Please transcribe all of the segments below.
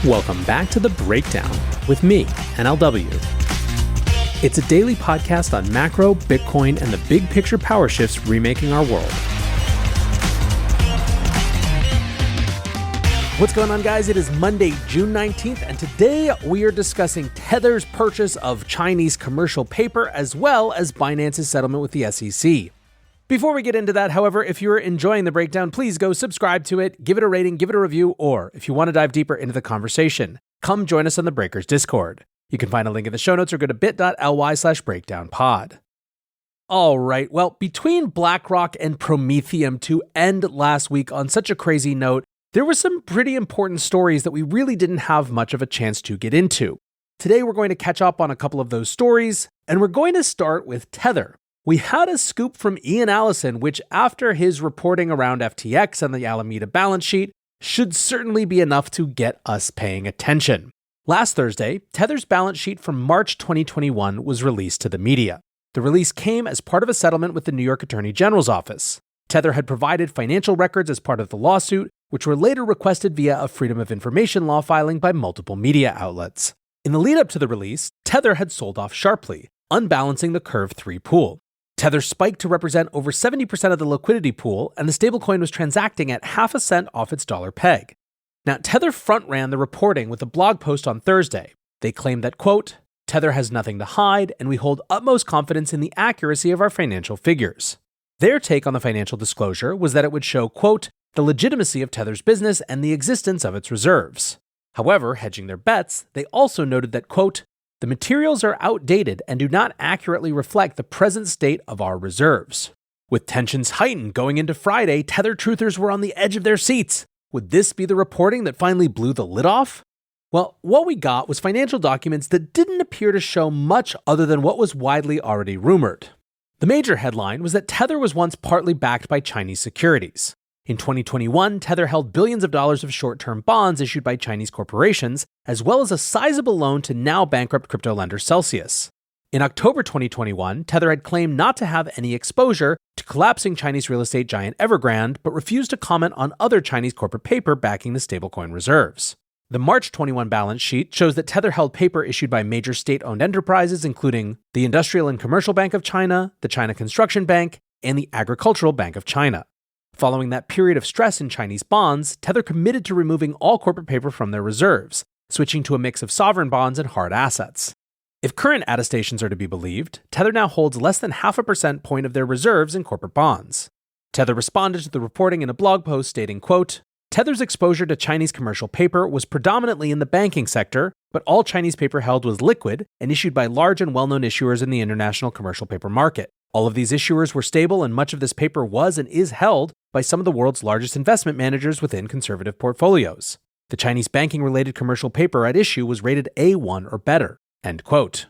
Welcome back to The Breakdown with me, NLW. It's a daily podcast on macro, Bitcoin, and the big picture power shifts remaking our world. What's going on, guys? It is Monday, June 19th, and today we are discussing Tether's purchase of Chinese commercial paper as well as Binance's settlement with the SEC. Before we get into that, however, if you're enjoying The Breakdown, please go subscribe to it, give it a rating, give it a review, or if you want to dive deeper into the conversation, come join us on the Breakers Discord. You can find a link in the show notes or go to bit.ly/breakdownpod. All right, well, between BlackRock and Prometheum to end last week on such a crazy note, there were some pretty important stories that we really didn't have much of a chance to get into. Today, we're going to catch up on a couple of those stories, and we're going to start with Tether. We had a scoop from Ian Allison, which after his reporting around FTX and the Alameda balance sheet, should certainly be enough to get us paying attention. Last Thursday, Tether's balance sheet from March 2021 was released to the media. The release came as part of a settlement with the New York Attorney General's office. Tether had provided financial records as part of the lawsuit, which were later requested via a Freedom of Information law filing by multiple media outlets. In the lead-up to the release, Tether had sold off sharply, unbalancing the Curve 3 pool. Tether spiked to represent over 70% of the liquidity pool, and the stablecoin was transacting at half a cent off its dollar peg. Now, Tether front-ran the reporting with a blog post on Thursday. They claimed that, quote, Tether has nothing to hide, and we hold utmost confidence in the accuracy of our financial figures. Their take on the financial disclosure was that it would show, quote, the legitimacy of Tether's business and the existence of its reserves. However, hedging their bets, they also noted that, quote, the materials are outdated and do not accurately reflect the present state of our reserves. With tensions heightened going into Friday, Tether truthers were on the edge of their seats. Would this be the reporting that finally blew the lid off? Well, what we got was financial documents that didn't appear to show much other than what was widely already rumored. The major headline was that Tether was once partly backed by Chinese securities. In 2021, Tether held billions of dollars of short-term bonds issued by Chinese corporations, as well as a sizable loan to now bankrupt crypto lender Celsius. In October 2021, Tether had claimed not to have any exposure to collapsing Chinese real estate giant Evergrande, but refused to comment on other Chinese corporate paper backing the stablecoin reserves. The March 21 balance sheet shows that Tether held paper issued by major state-owned enterprises, including the Industrial and Commercial Bank of China, the China Construction Bank, and the Agricultural Bank of China. Following that period of stress in Chinese bonds, Tether committed to removing all corporate paper from their reserves, switching to a mix of sovereign bonds and hard assets. If current attestations are to be believed, Tether now holds less than 0.5 percentage point of their reserves in corporate bonds. Tether responded to the reporting in a blog post stating, quote, Tether's exposure to Chinese commercial paper was predominantly in the banking sector, but all Chinese paper held was liquid and issued by large and well-known issuers in the international commercial paper market. All of these issuers were stable, and much of this paper was and is held by some of the world's largest investment managers within conservative portfolios. The Chinese banking-related commercial paper at issue was rated A1 or better. End quote.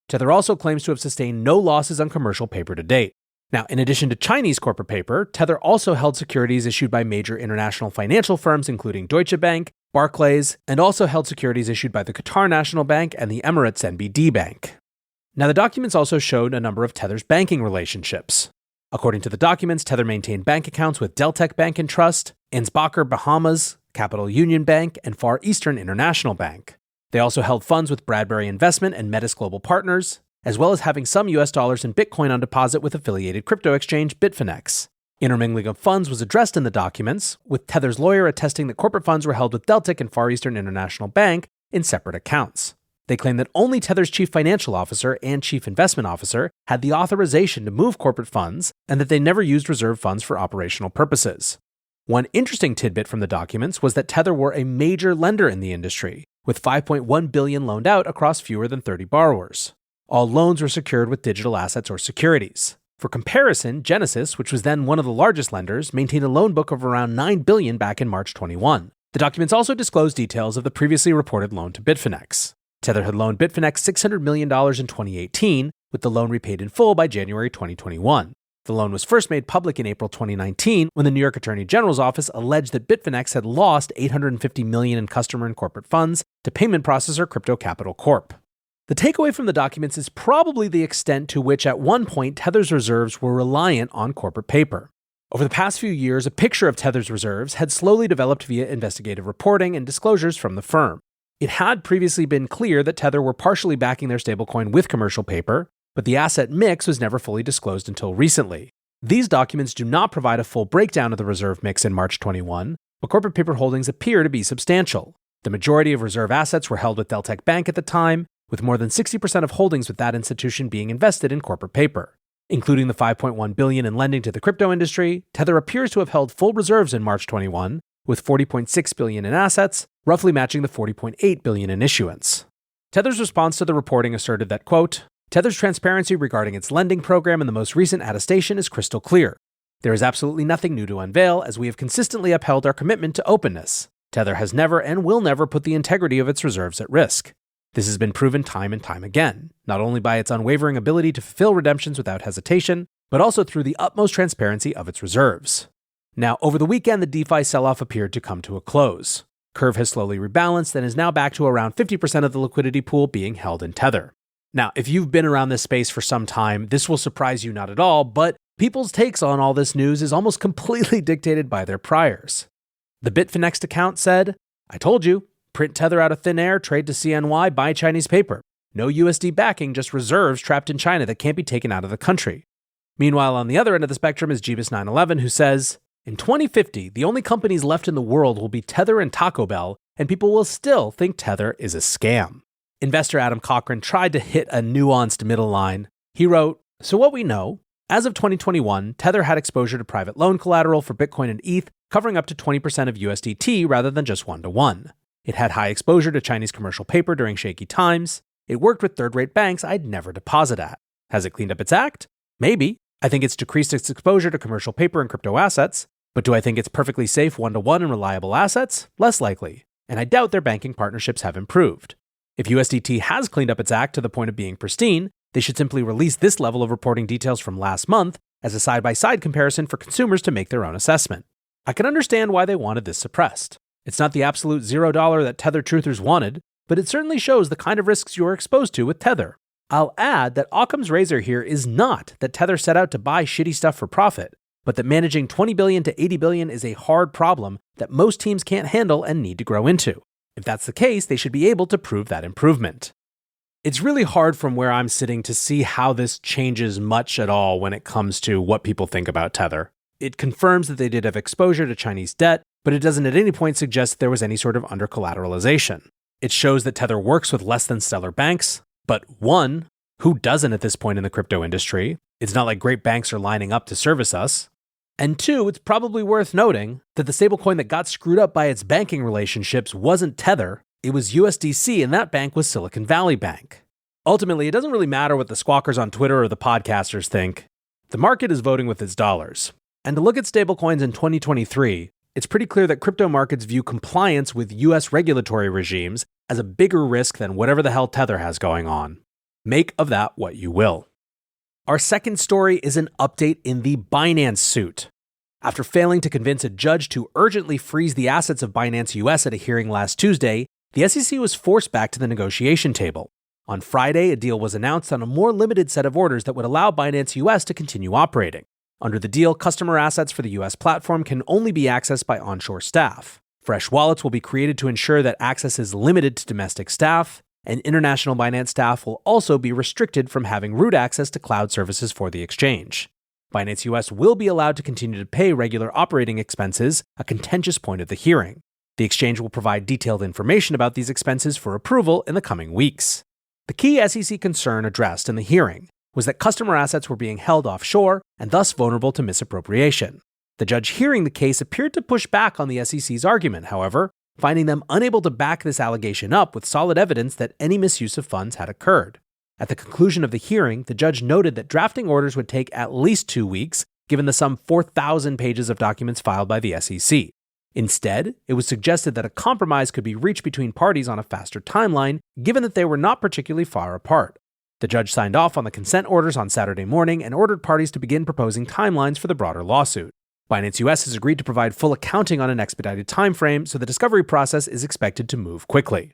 Tether also claims to have sustained no losses on commercial paper to date. Now, in addition to Chinese corporate paper, Tether also held securities issued by major international financial firms, including Deutsche Bank, Barclays, and also held securities issued by the Qatar National Bank and the Emirates NBD Bank. Now, the documents also showed a number of Tether's banking relationships. According to the documents, Tether maintained bank accounts with Deltec Bank and Trust, Ansbacher Bahamas, Capital Union Bank, and Far Eastern International Bank. They also held funds with Bradbury Investment and Metis Global Partners, as well as having some US dollars and Bitcoin on deposit with affiliated crypto exchange Bitfinex. Intermingling of funds was addressed in the documents, with Tether's lawyer attesting that corporate funds were held with Deltec and Far Eastern International Bank in separate accounts. They claim that only Tether's chief financial officer and chief investment officer had the authorization to move corporate funds, and that they never used reserve funds for operational purposes. One interesting tidbit from the documents was that Tether were a major lender in the industry, with $5.1 billion loaned out across fewer than 30 borrowers. All loans were secured with digital assets or securities. For comparison, Genesis, which was then one of the largest lenders, maintained a loan book of around $9 billion back in March 21. The documents also disclosed details of the previously reported loan to Bitfinex. Tether had loaned Bitfinex $600 million in 2018, with the loan repaid in full by January 2021. The loan was first made public in April 2019 when the New York Attorney General's office alleged that Bitfinex had lost $850 million in customer and corporate funds to payment processor Crypto Capital Corp. The takeaway from the documents is probably the extent to which at one point Tether's reserves were reliant on corporate paper. Over the past few years, a picture of Tether's reserves had slowly developed via investigative reporting and disclosures from the firm. It had previously been clear that Tether were partially backing their stablecoin with commercial paper, but the asset mix was never fully disclosed until recently. These documents do not provide a full breakdown of the reserve mix in March 21, but corporate paper holdings appear to be substantial. The majority of reserve assets were held with Deltec Bank at the time, with more than 60% of holdings with that institution being invested in corporate paper. Including the $5.1 billion in lending to the crypto industry, Tether appears to have held full reserves in March 21, with $40.6 billion in assets, roughly matching the $40.8 billion in issuance. Tether's response to the reporting asserted that, quote, Tether's transparency regarding its lending program in the most recent attestation is crystal clear. There is absolutely nothing new to unveil, as we have consistently upheld our commitment to openness. Tether has never and will never put the integrity of its reserves at risk. This has been proven time and time again, not only by its unwavering ability to fulfill redemptions without hesitation, but also through the utmost transparency of its reserves. Now, over the weekend, the DeFi sell-off appeared to come to a close. Curve has slowly rebalanced and is now back to around 50% of the liquidity pool being held in Tether. Now, if you've been around this space for some time, this will surprise you not at all, but people's takes on all this news is almost completely dictated by their priors. The Bitfinex account said, I told you, print Tether out of thin air, trade to CNY, buy Chinese paper. No USD backing, just reserves trapped in China that can't be taken out of the country. Meanwhile, on the other end of the spectrum is Jeebus911, who says, in 2050, the only companies left in the world will be Tether and Taco Bell, and people will still think Tether is a scam. Investor Adam Cochran tried to hit a nuanced middle line. He wrote, so what we know, as of 2021, Tether had exposure to private loan collateral for Bitcoin and ETH, covering up to 20% of USDT rather than just 1-to-1. It had high exposure to Chinese commercial paper during shaky times. It worked with third-rate banks I'd never deposit at. Has it cleaned up its act? Maybe. I think it's decreased its exposure to commercial paper and crypto assets. But do I think it's perfectly safe 1-to-1 and reliable assets? Less likely. And I doubt their banking partnerships have improved. If USDT has cleaned up its act to the point of being pristine, they should simply release this level of reporting details from last month as a side-by-side comparison for consumers to make their own assessment. I can understand why they wanted this suppressed. It's not the absolute $0 that Tether truthers wanted, but it certainly shows the kind of risks you're exposed to with Tether. I'll add that Occam's razor here is not that Tether set out to buy shitty stuff for profit, but that managing $20 billion to $80 billion is a hard problem that most teams can't handle and need to grow into. If that's the case, they should be able to prove that improvement. It's really hard from where I'm sitting to see how this changes much at all when it comes to what people think about Tether. It confirms that they did have exposure to Chinese debt, but it doesn't at any point suggest that there was any sort of under-collateralization. It shows that Tether works with less than stellar banks, but one, who doesn't at this point in the crypto industry? It's not like great banks are lining up to service us. And two, it's probably worth noting that the stablecoin that got screwed up by its banking relationships wasn't Tether, it was USDC, and that bank was Silicon Valley Bank. Ultimately, it doesn't really matter what the squawkers on Twitter or the podcasters think. The market is voting with its dollars. And to look at stablecoins in 2023, it's pretty clear that crypto markets view compliance with US regulatory regimes as a bigger risk than whatever the hell Tether has going on. Make of that what you will. Our second story is an update in the Binance suit. After failing to convince a judge to urgently freeze the assets of Binance US at a hearing last Tuesday, the SEC was forced back to the negotiation table. On Friday, a deal was announced on a more limited set of orders that would allow Binance US to continue operating. Under the deal, customer assets for the US platform can only be accessed by onshore staff. Fresh wallets will be created to ensure that access is limited to domestic staff, and international Binance staff will also be restricted from having root access to cloud services for the exchange. Binance US will be allowed to continue to pay regular operating expenses, a contentious point of the hearing. The exchange will provide detailed information about these expenses for approval in the coming weeks. The key SEC concern addressed in the hearing was that customer assets were being held offshore and thus vulnerable to misappropriation. The judge hearing the case appeared to push back on the SEC's argument, however, finding them unable to back this allegation up with solid evidence that any misuse of funds had occurred. At the conclusion of the hearing, the judge noted that drafting orders would take at least 2 weeks, given the some 4,000 pages of documents filed by the SEC. Instead, it was suggested that a compromise could be reached between parties on a faster timeline, given that they were not particularly far apart. The judge signed off on the consent orders on Saturday morning and ordered parties to begin proposing timelines for the broader lawsuit. Binance US has agreed to provide full accounting on an expedited timeframe, so the discovery process is expected to move quickly.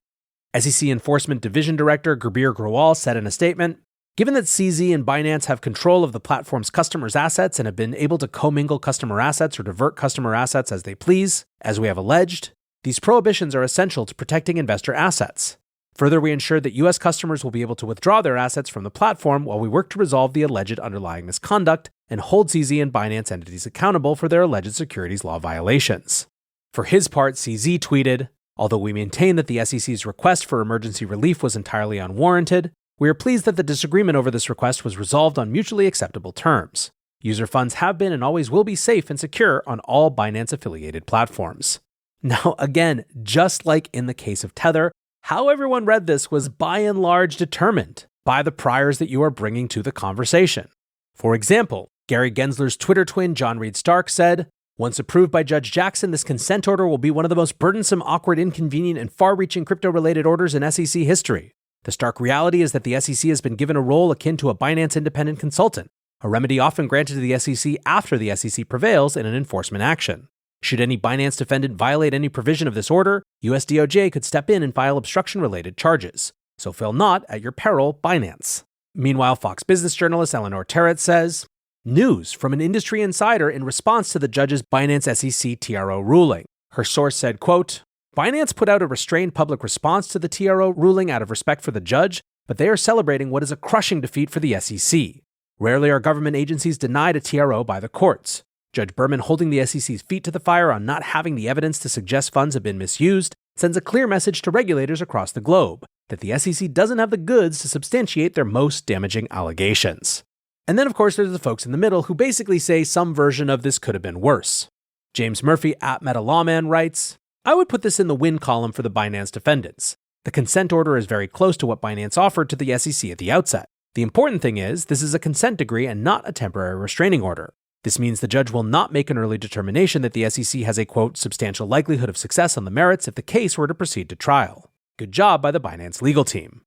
SEC Enforcement Division Director Gurbir Grewal said in a statement, "Given that CZ and Binance have control of the platform's customers' assets and have been able to commingle customer assets or divert customer assets as they please, as we have alleged, These prohibitions are essential to protecting investor assets. Further, we ensure that U.S. customers will be able to withdraw their assets from the platform while we work to resolve the alleged underlying misconduct and hold CZ and Binance entities accountable for their alleged securities law violations. For his part, CZ tweeted, "Although we maintain that the SEC's request for emergency relief was entirely unwarranted, we are pleased that the disagreement over this request was resolved on mutually acceptable terms. User funds have been and always will be safe and secure on all Binance-affiliated platforms." Now, again, just like in the case of Tether, how everyone read this was by and large determined by the priors that you are bringing to the conversation. For example, Gary Gensler's Twitter twin John Reed Stark said, "Once approved by Judge Jackson, this consent order will be one of the most burdensome, awkward, inconvenient, and far-reaching crypto-related orders in SEC history. The stark reality is that the SEC has been given a role akin to a Binance independent consultant, a remedy often granted to the SEC after the SEC prevails in an enforcement action. Should any Binance defendant violate any provision of this order, US DOJ could step in and file obstruction-related charges. So fail not at your peril, Binance." Meanwhile, Fox Business journalist Eleanor Terrett says, "News from an industry insider in response to the judge's Binance-SEC TRO ruling." Her source said, quote, "Binance put out a restrained public response to the TRO ruling out of respect for the judge, but they are celebrating what is a crushing defeat for the SEC. Rarely are government agencies denied a TRO by the courts. Judge Berman holding the SEC's feet to the fire on not having the evidence to suggest funds have been misused sends a clear message to regulators across the globe that the SEC doesn't have the goods to substantiate their most damaging allegations." And then, of course, there's the folks in the middle who basically say some version of this could have been worse. James Murphy at Meta Lawman writes, "I would put this in the win column for the Binance defendants. The consent order is very close to what Binance offered to the SEC at the outset. The important thing is, this is a consent decree and not a temporary restraining order. This means the judge will not make an early determination that the SEC has a, quote, substantial likelihood of success on the merits if the case were to proceed to trial. Good job by the Binance legal team."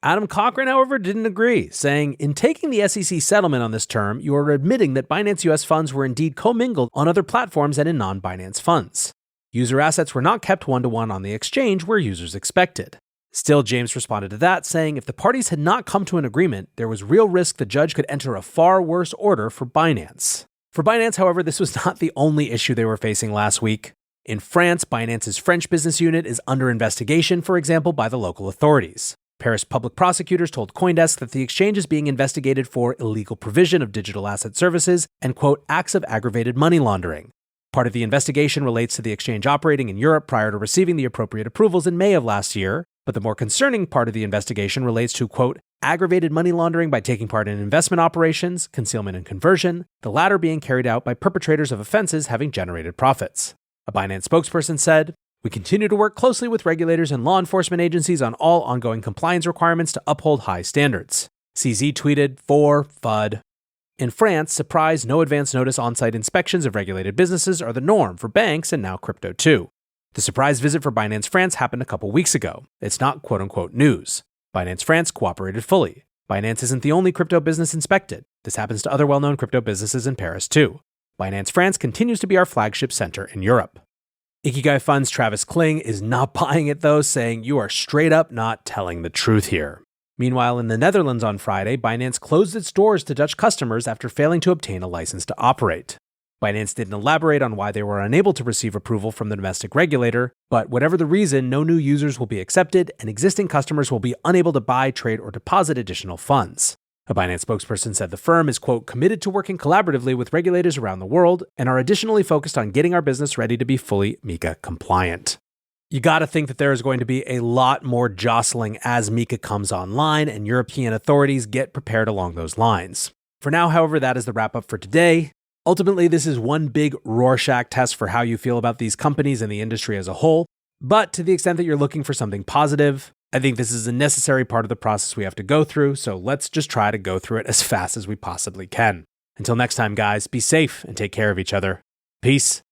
Adam Cochran, however, didn't agree, saying, "In taking the SEC settlement on this term, you are admitting that Binance US funds were indeed commingled on other platforms and in non-Binance funds. User assets were not kept one-to-one on the exchange where users expected." Still, James responded to that, saying if the parties had not come to an agreement, there was real risk the judge could enter a far worse order for Binance. For Binance, however, this was not the only issue they were facing last week. In France, Binance's French business unit is under investigation, for example, by the local authorities. Paris public prosecutors told CoinDesk that the exchange is being investigated for illegal provision of digital asset services and, quote, acts of aggravated money laundering. Part of the investigation relates to the exchange operating in Europe prior to receiving the appropriate approvals in May of last year, but the more concerning part of the investigation relates to, quote, aggravated money laundering by taking part in investment operations, concealment and conversion, the latter being carried out by perpetrators of offenses having generated profits. A Binance spokesperson said, "We continue to work closely with regulators and law enforcement agencies on all ongoing compliance requirements to uphold high standards." CZ tweeted, "For FUD." In France, surprise, no advance notice on-site inspections of regulated businesses are the norm for banks and now crypto too. The surprise visit for Binance France happened a couple weeks ago. It's not quote-unquote news. Binance France cooperated fully. Binance isn't the only crypto business inspected. This happens to other well-known crypto businesses in Paris too. Binance France continues to be our flagship center in Europe. Ikigai Fund's Travis Kling is not buying it though, saying you are straight up not telling the truth here. Meanwhile, in the Netherlands on Friday, Binance closed its doors to Dutch customers after failing to obtain a license to operate. Binance didn't elaborate on why they were unable to receive approval from the domestic regulator, but whatever the reason, no new users will be accepted and existing customers will be unable to buy, trade, or deposit additional funds. A Binance spokesperson said the firm is, quote, committed to working collaboratively with regulators around the world and are additionally focused on getting our business ready to be fully MiCA compliant. You gotta think that there is going to be a lot more jostling as MiCA comes online and European authorities get prepared along those lines. For now, however, that is the wrap up for today. Ultimately, this is one big Rorschach test for how you feel about these companies and the industry as a whole. But to the extent that you're looking for something positive, I think this is a necessary part of the process we have to go through, so let's just try to go through it as fast as we possibly can. Until next time, guys, be safe and take care of each other. Peace.